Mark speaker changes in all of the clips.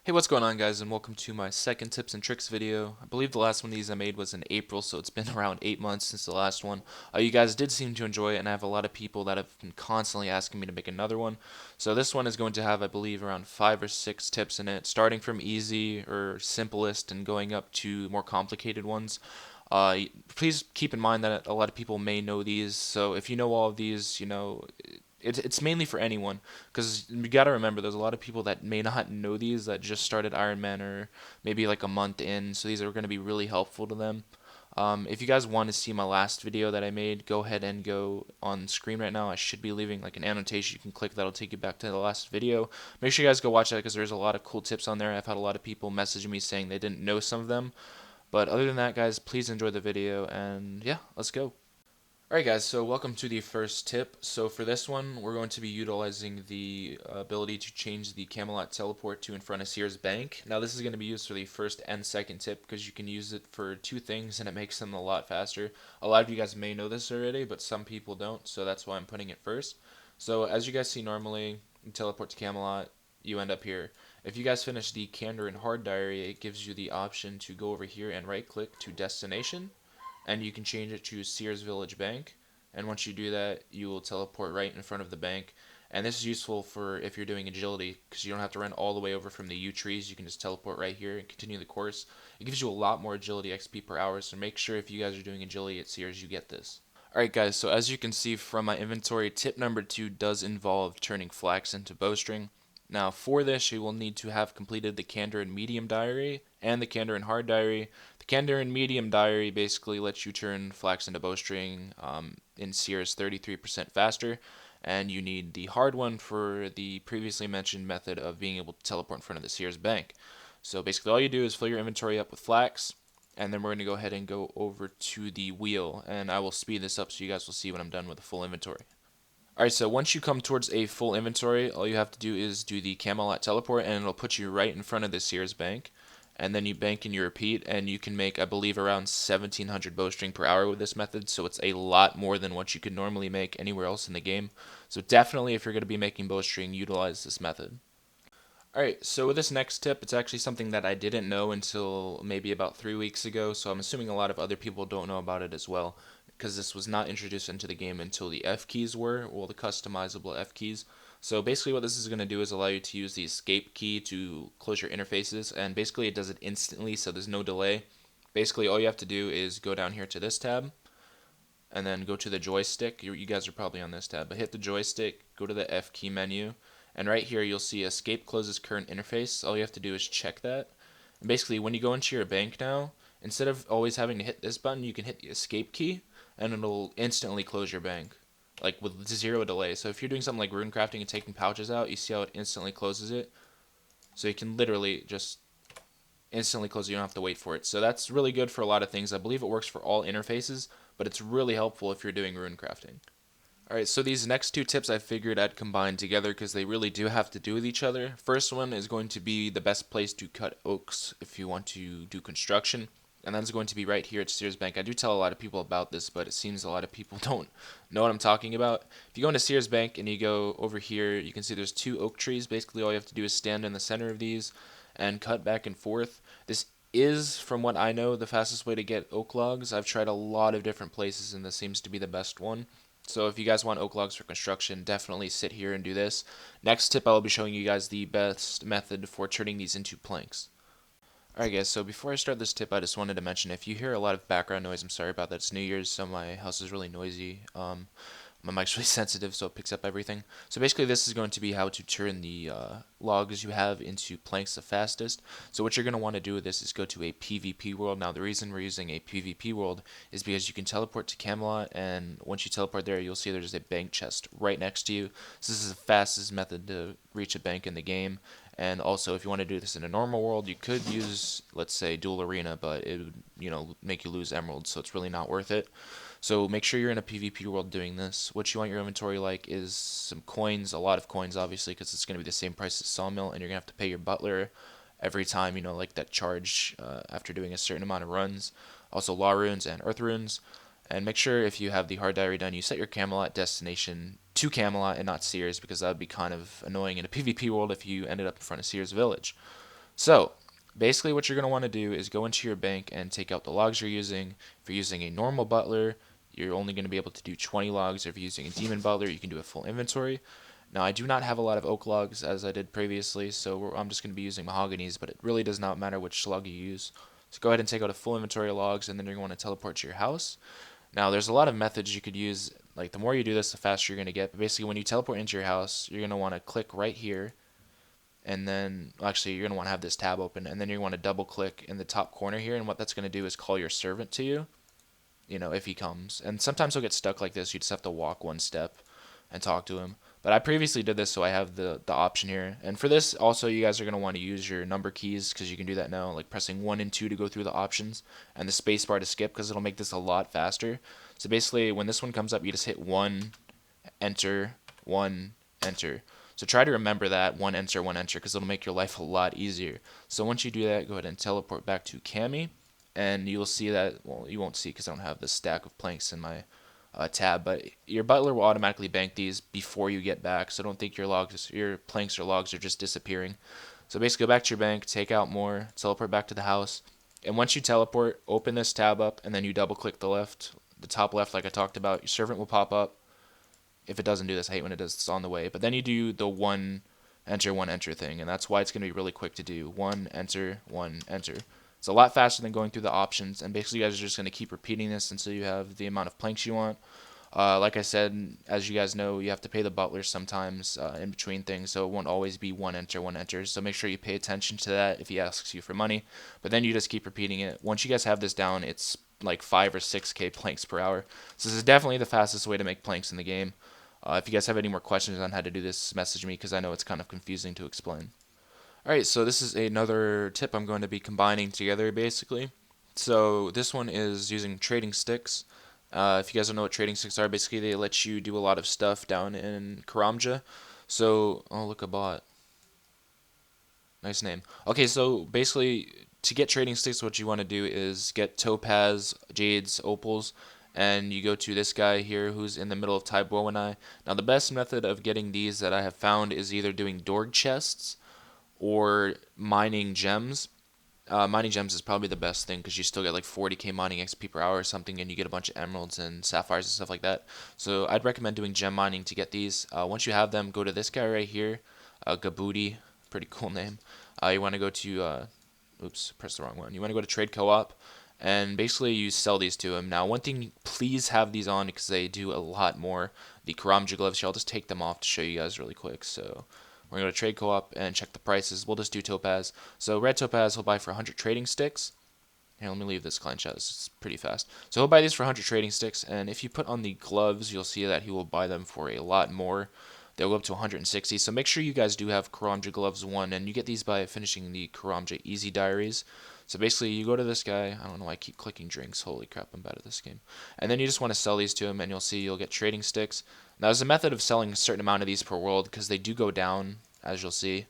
Speaker 1: Hey, what's going on, guys, and welcome to my second tips and tricks video. I believe the last one of these I made was in April, so it's been around 8 months since the last one. You guys did seem to enjoy it, and I have a lot of people that have been constantly asking me to make another one. So this one is going to have, I believe, around 5 or 6 tips in it, starting from easy or simplest and going up to more complicated ones. Please keep in mind that a lot of people may know these, so if you know all of these, it's mainly for anyone because you got to remember there's a lot of people that may not know these that just started Ironman or maybe like a month in, so these are going to be really helpful to them. If you guys want to see my last video that I made, go ahead and go on screen right now. I should be leaving like an annotation you can click that'll take you back to the last video. Make sure you guys go watch that because there's a lot of cool tips on there. I've had a lot of people messaging me saying they didn't know some of them. But other than that, guys, please enjoy the video, and yeah, let's go. Alright guys, so welcome to the first tip. So for this one, we're going to be utilizing the ability to change the CAMELOT teleport to in front of Sears Bank. Now this is going to be used for the first and second tip because you can use it for two things and it makes them a lot faster. A lot of you guys may know this already, but some people don't, so that's why I'm putting it first. So as you guys see normally, you teleport to CAMELOT, you end up here. If you guys finish the Candor and Hard Diary, it gives you the option to go over here and right click to Destination, and you can change it to Sears Village Bank. And once you do that, you will teleport right in front of the bank. And this is useful for if you're doing agility because you don't have to run all the way over from the U trees. You can just teleport right here and continue the course. It gives you a lot more agility XP per hour, so make sure if you guys are doing agility at Sears, you get this. Alright guys, so as you can see from my inventory, tip number 2 does involve turning flax into bowstring. Now for this, you will need to have completed the Candor and Medium Diary and the Candor and Hard Diary. The Candor and Medium Diary basically lets you turn flax into bowstring in Sears 33% faster, and you need the hard one for the previously mentioned method of being able to teleport in front of the Sears Bank. So basically all you do is fill your inventory up with flax, and then we're going to go ahead and go over to the wheel, and I will speed this up so you guys will see when I'm done with the full inventory. Alright, so once you come towards a full inventory, all you have to do is do the CAMELOT teleport, and it'll put you right in front of the Sears Bank. And then you bank and you repeat, and you can make, I believe, around 1700 bowstring per hour with this method, so it's a lot more than what you could normally make anywhere else in the game. So definitely, if you're going to be making bowstring, utilize this method. Alright, so with this next tip, it's actually something that I didn't know until maybe about 3 weeks ago, so I'm assuming a lot of other people don't know about it as well, because this was not introduced into the game until the F keys were, well, the customizable F keys. So basically what this is going to do is allow you to use the escape key to close your interfaces, and basically it does it instantly, so there's no delay. Basically all you have to do is go down here to this tab, and then go to the joystick. You guys are probably on this tab, but hit the joystick, go to the F key menu, and right here you'll see escape closes current interface. All you have to do is check that. And basically when you go into your bank now, instead of always having to hit this button, you can hit the escape key and it'll instantly close your bank, like with zero delay. So if you're doing something like rune crafting and taking pouches out, you see how it instantly closes it. So you can literally just instantly close it. You don't have to wait for it. So that's really good for a lot of things. I believe it works for all interfaces, but it's really helpful if you're doing rune crafting. Alright, so these next two tips I figured I'd combine together because they really do have to do with each other. First one is going to be the best place to cut oaks if you want to do construction, and that's going to be right here at Sears Bank. I do tell a lot of people about this, but it seems a lot of people don't know what I'm talking about. If you go into Sears Bank and you go over here, you can see there's two oak trees. Basically all you have to do is stand in the center of these and cut back and forth. This is, from what I know, the fastest way to get oak logs. I've tried a lot of different places and this seems to be the best one. So if you guys want oak logs for construction, definitely sit here and do this. Next tip, I will be showing you guys the best method for turning these into planks. Alright guys, so before I start this tip, I just wanted to mention, if you hear a lot of background noise, I'm sorry about that. It's New Year's, so my house is really noisy. My mic's really sensitive, so it picks up everything. So basically this is going to be how to turn the logs you have into planks the fastest. So what you're going to want to do with this is go to a PvP world. Now the reason we're using a PvP world is because you can teleport to CAMELOT, and once you teleport there, you'll see there's a bank chest right next to you. So this is the fastest method to reach a bank in the game. And also, if you want to do this in a normal world, you could use, let's say, Dual Arena, but it would, make you lose emeralds, so it's really not worth it. So make sure you're in a PvP world doing this. What you want your inventory like is some coins, a lot of coins, obviously, because it's going to be the same price as Sawmill, and you're going to have to pay your butler every time, like that charge after doing a certain amount of runs. Also, law runes and earth runes. And make sure if you have the hard diary done, you set your CAMELOT destination to CAMELOT and not Sears, because that would be kind of annoying in a PvP world if you ended up in front of Sears Village. So basically what you're going to want to do is go into your bank and take out the logs you're using. If you're using a normal butler, you're only going to be able to do 20 logs. If you're using a demon butler, you can do a full inventory. Now, I do not have a lot of oak logs as I did previously, so I'm just going to be using mahoganies, but it really does not matter which log you use. So go ahead and take out a full inventory of logs, and then you're going to teleport to your house. Now, there's a lot of methods you could use. Like, the more you do this, the faster you're going to get. But basically, when you teleport into your house, you're going to want to click right here, and then, actually, you're going to want to have this tab open, and then you're going to want to double click in the top corner here, and what that's going to do is call your servant to you, if he comes. And sometimes he'll get stuck like this. You just have to walk one step and talk to him. But I previously did this, so I have the option here. And for this, also, you guys are going to want to use your number keys, because you can do that now, like pressing 1 and 2 to go through the options, and the space bar to skip, because it'll make this a lot faster. So basically, when this one comes up, you just hit 1, enter, 1, enter. So try to remember that, 1, enter, 1, enter, because it'll make your life a lot easier. So once you do that, go ahead and teleport back to Cami, and you'll see that, well, you won't see because I don't have the stack of planks in my tab, but your butler will automatically bank these before you get back, so don't think your planks or logs are just disappearing. So basically, go back to your bank, take out more, teleport back to the house, and once you teleport, open this tab up, and then you double click the top left like I talked about. Your servant will pop up. If it doesn't do this, I hate when it does. It's on the way. But then you do the 1 enter 1 enter thing, and that's why it's going to be really quick to do. 1 enter 1 enter. It's a lot faster than going through the options, and basically you guys are just going to keep repeating this until you have the amount of planks you want. Like I said, as you guys know, you have to pay the butler sometimes in between things, so it won't always be 1 enter 1 enter. So make sure you pay attention to that if he asks you for money. But then you just keep repeating it. Once you guys have this down, it's like 5 or 6k planks per hour. So this is definitely the fastest way to make planks in the game. If you guys have any more questions on how to do this, message me because I know it's kind of confusing to explain. Alright, so this is another tip I'm going to be combining together basically. So this one is using trading sticks. If you guys don't know what trading sticks are, basically they let you do a lot of stuff down in Karamja. So, oh look, a bot. Nice name. Okay, so basically to get trading sticks, what you want to do is get topaz, jades, opals, and you go to this guy here who's in the middle of Taibowanai. Now the best method of getting these that I have found is either doing Dorg chests or mining gems. Mining gems is probably the best thing because you still get like 40k mining XP per hour or something, and you get a bunch of emeralds and sapphires and stuff like that. So I'd recommend doing gem mining to get these. Once you have them, go to this guy right here, Gabooti, pretty cool name. You want to go to, oops, press the wrong one. You want to go to Trade Co-op, and basically you sell these to him. Now, one thing, please have these on because they do a lot more. The Karamja gloves here, I'll just take them off to show you guys really quick. So we're going to go to Trade Co-op and check the prices. We'll just do Topaz. So red Topaz he'll buy for 100 trading sticks. Here, let me leave this client chat. It's pretty fast. So he'll buy these for 100 trading sticks, and if you put on the gloves, you'll see that he will buy them for a lot more. They'll go up to 160. So make sure you guys do have Karamja Gloves 1, and you get these by finishing the Karamja Easy Diaries. So basically, you go to this guy. I don't know why I keep clicking drinks. Holy crap, I'm bad at this game. And then you just want to sell these to him, and you'll see you'll get trading sticks. Now, there's a method of selling a certain amount of these per world because they do go down, as you'll see.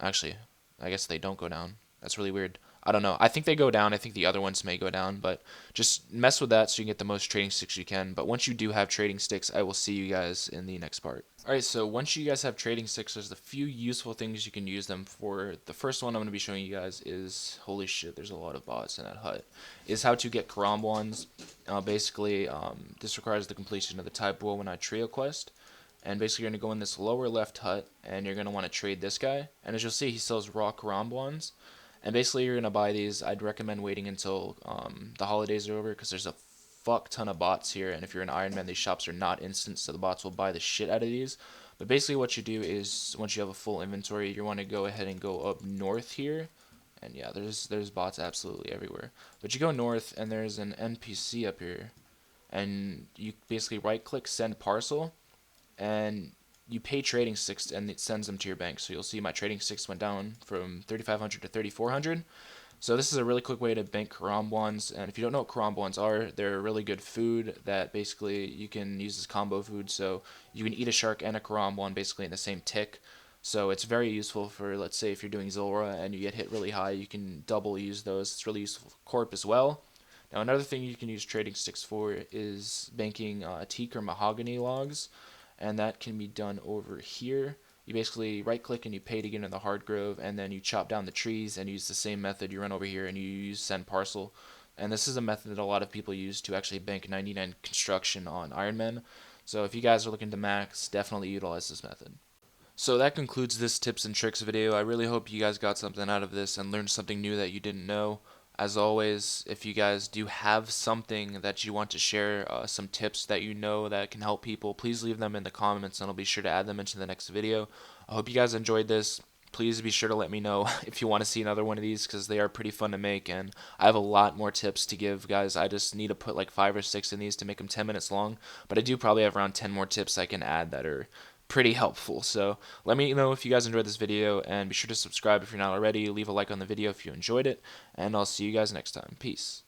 Speaker 1: Actually, I guess they don't go down. That's really weird. I don't know. I think they go down. I think the other ones may go down, but just mess with that so you can get the most trading sticks you can. But once you do have trading sticks, I will see you guys in the next part. Alright, so once you guys have trading sticks, there's a few useful things you can use them for. The first one I'm going to be showing you guys is, holy shit, there's a lot of bots in that hut, is how to get Karambwans. Basically, this requires the completion of the Taibowanai Trio quest. And basically, you're going to go in this lower left hut, and you're going to want to trade this guy. And as you'll see, he sells raw Karambwans. And basically, you're going to buy these. I'd recommend waiting until the holidays are over, because there's a fuck ton of bots here. And if you're an Ironman, these shops are not instant, so the bots will buy the shit out of these. But basically, what you do is, once you have a full inventory, you want to go ahead and go up north here. And yeah, there's bots absolutely everywhere. But you go north, and there's an NPC up here. And you basically right-click Send Parcel, and you pay trading sticks and it sends them to your bank. So you'll see my trading sticks went down from 3,500 to 3,400. So this is a really quick way to bank Karambwans. And if you don't know what Karambwans are, they're a really good food that basically you can use as combo food. So you can eat a shark and a Karambwan basically in the same tick. So it's very useful for, let's say, if you're doing Zilra and you get hit really high, you can double use those. It's really useful for Corp as well. Now another thing you can use trading sticks for is banking teak or mahogany logs. And that can be done over here. You basically right click and you pay to get into the hard grove, and then you chop down the trees and use the same method. You run over here and you use send parcel. And this is a method that a lot of people use to actually bank 99 construction on Ironman. So if you guys are looking to max, definitely utilize this method. So that concludes this tips and tricks video. I really hope you guys got something out of this and learned something new that you didn't know. As always, if you guys do have something that you want to share, some tips that you know that can help people, please leave them in the comments and I'll be sure to add them into the next video. I hope you guys enjoyed this. Please be sure to let me know if you want to see another one of these, because they are pretty fun to make, and I have a lot more tips to give, guys. I just need to put like 5 or 6 in these to make them 10 minutes long, but I do probably have around 10 more tips I can add that are pretty helpful. So let me know if you guys enjoyed this video, and be sure to subscribe if you're not already. Leave a like on the video if you enjoyed it, and I'll see you guys next time. Peace.